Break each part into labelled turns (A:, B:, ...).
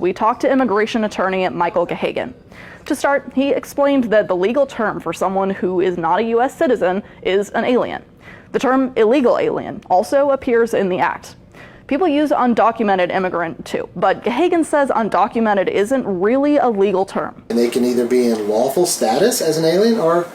A: We talked to immigration attorney Michael Gahagan. To start, he explained that the legal term for someone who is not a U.S. citizen is an alien. The term illegal alien also appears in the Act. People use undocumented immigrant too, but Gahagan says undocumented isn't really a legal term.
B: And they can either be in lawful status as an alien or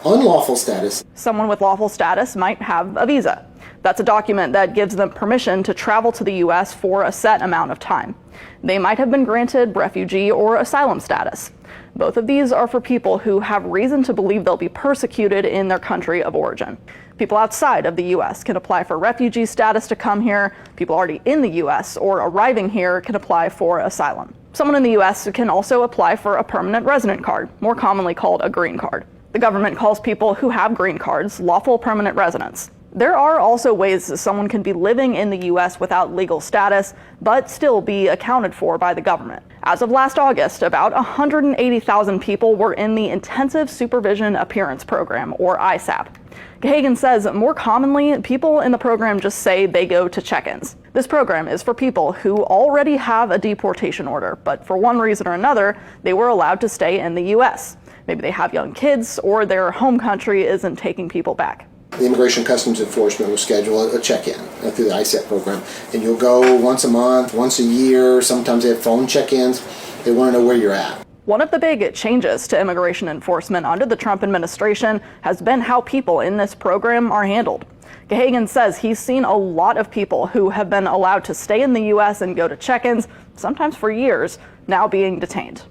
B: unlawful status.
A: Someone with lawful status might have a visa. That's a document that gives them permission to travel to the U.S. for a set amount of time. They might have been granted refugee or asylum status. Both of these are for people who have reason to believe they'll be persecuted in their country of origin. People outside of the U.S. can apply for refugee status to come here. People already in the U.S. or arriving here can apply for asylum. Someone in the U.S. can also apply for a permanent resident card, more commonly called a green card. The government calls people who have green cards lawful permanent residents. There are also ways that someone can be living in the U.S. without legal status, but still be accounted for by the government. As of last August, about 180,000 people were in the Intensive Supervision Appearance Program, or ISAP. Gahagan says more commonly, people in the program just say they go to check-ins. This program is for people who already have a deportation order, but for one reason or another, they were allowed to stay in the U.S. Maybe they have young kids, or their home country isn't taking people back.
B: The Immigration Customs Enforcement will schedule a check-in through the ISAP program. And you'll go once a month, once a year, sometimes they have phone check-ins. They want to know where you're at.
A: One of the big changes to immigration enforcement under the Trump administration has been how people in this program are handled. Gahagan says he's seen a lot of people who have been allowed to stay in the U.S. and go to check-ins, sometimes for years, now being detained.